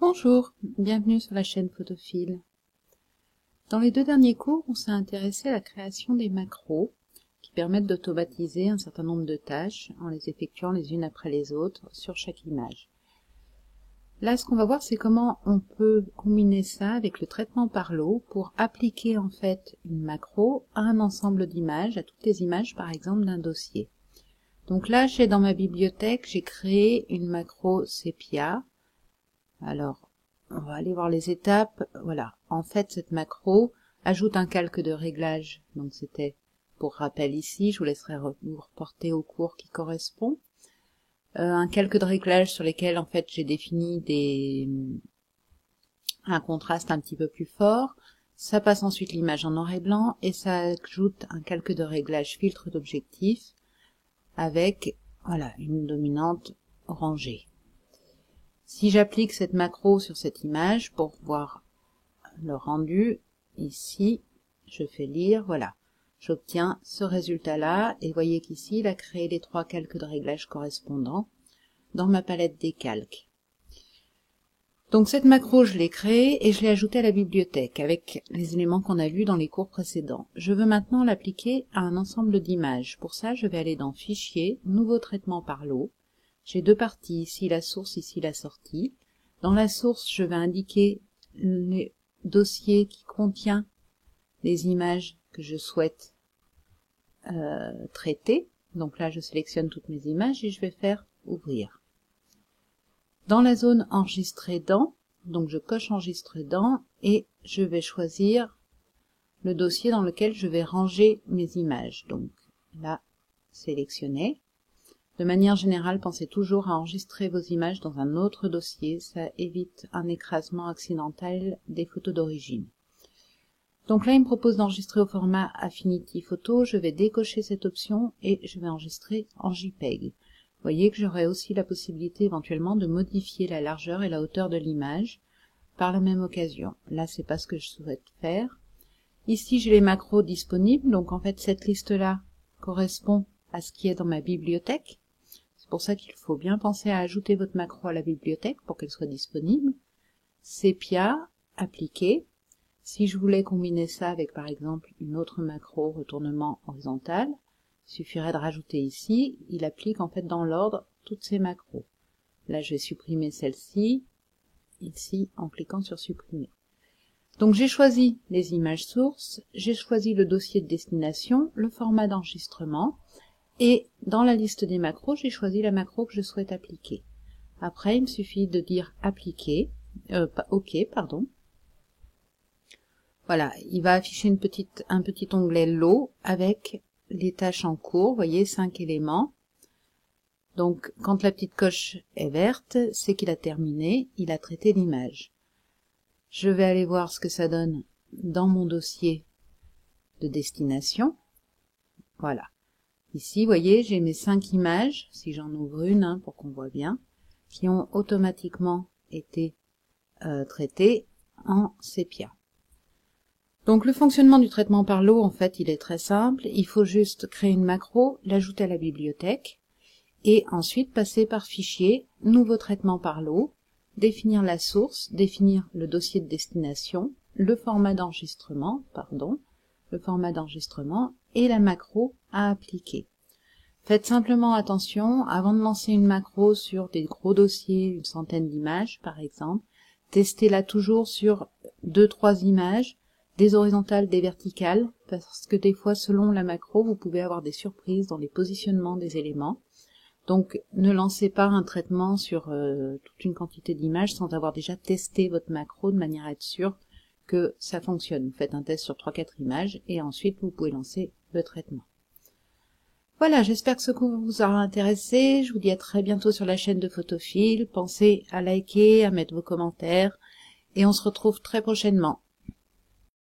Bonjour, bienvenue sur la chaîne Photophile. Dans les deux derniers cours, on s'est intéressé à la création des macros qui permettent d'automatiser un certain nombre de tâches en les effectuant les unes après les autres sur chaque image. Là, ce qu'on va voir, c'est comment on peut combiner ça avec le traitement par lot pour appliquer en fait une macro à un ensemble d'images, à toutes les images par exemple d'un dossier. Donc là, dans ma bibliothèque, j'ai créé une macro sépia. Alors, on va aller voir les étapes. Voilà, en fait, cette macro ajoute un calque de réglage. Donc, c'était pour rappel ici. Je vous laisserai vous reporter au cours qui correspond. Un calque de réglage sur lesquels, en fait, j'ai défini un contraste un petit peu plus fort. Ça passe ensuite l'image en noir et blanc et ça ajoute un calque de réglage filtre d'objectif avec, voilà, une dominante orangée. Si j'applique cette macro sur cette image pour voir le rendu, ici, je fais lire, voilà, j'obtiens ce résultat-là, et voyez qu'ici, il a créé les trois calques de réglage correspondants dans ma palette des calques. Donc cette macro, je l'ai créée et je l'ai ajoutée à la bibliothèque avec les éléments qu'on a vus dans les cours précédents. Je veux maintenant l'appliquer à un ensemble d'images. Pour ça, je vais aller dans Fichier, Nouveau traitement par lot. J'ai deux parties, ici la source, ici la sortie. Dans la source, je vais indiquer le dossier qui contient les images que je souhaite traiter. Donc là, je sélectionne toutes mes images et je vais faire Ouvrir. Dans la zone Enregistrer dans, donc je coche Enregistrer dans et je vais choisir le dossier dans lequel je vais ranger mes images. Donc là, sélectionner. De manière générale, pensez toujours à enregistrer vos images dans un autre dossier, ça évite un écrasement accidentel des photos d'origine. Donc là, il me propose d'enregistrer au format Affinity Photo, je vais décocher cette option et je vais enregistrer en JPEG. Vous voyez que j'aurai aussi la possibilité éventuellement de modifier la largeur et la hauteur de l'image par la même occasion. Là, c'est pas ce que je souhaite faire. Ici, j'ai les macros disponibles, donc en fait, cette liste-là correspond à ce qui est dans ma bibliothèque. C'est pour ça qu'il faut bien penser à ajouter votre macro à la bibliothèque pour qu'elle soit disponible. Sépia, appliquer. Si je voulais combiner ça avec par exemple une autre macro retournement horizontal, il suffirait de rajouter ici, il applique en fait dans l'ordre toutes ces macros. Là je vais supprimer celle-ci, ici en cliquant sur supprimer. Donc j'ai choisi les images sources, j'ai choisi le dossier de destination, le format d'enregistrement, et dans la liste des macros, j'ai choisi la macro que je souhaite appliquer. Après, il me suffit de dire appliquer, OK, pardon. Voilà, il va afficher un petit onglet lot avec les tâches en cours, vous voyez, 5 éléments. Donc, quand la petite coche est verte, c'est qu'il a terminé, il a traité l'image. Je vais aller voir ce que ça donne dans mon dossier de destination. Voilà. Ici, vous voyez, j'ai mes 5 images, si j'en ouvre une pour qu'on voit bien, qui ont automatiquement été traitées en sépia. Donc le fonctionnement du traitement par lot, en fait, il est très simple. Il faut juste créer une macro, l'ajouter à la bibliothèque, et ensuite passer par Fichier, Nouveau traitement par lot, définir la source, définir le dossier de destination, le format d'enregistrement, et la macro à appliquer. Faites simplement attention, avant de lancer une macro sur des gros dossiers, une centaine d'images par exemple, testez-la toujours sur 2-3 images, des horizontales, des verticales, parce que des fois, selon la macro, vous pouvez avoir des surprises dans les positionnements des éléments. Donc, ne lancez pas un traitement sur toute une quantité d'images sans avoir déjà testé votre macro de manière à être sûr que ça fonctionne. Vous faites un test sur 3-4 images et ensuite, vous pouvez lancer le traitement. Voilà, j'espère que ce cours vous aura intéressé. Je vous dis à très bientôt sur la chaîne de Photophile. Pensez à liker, à mettre vos commentaires et on se retrouve très prochainement.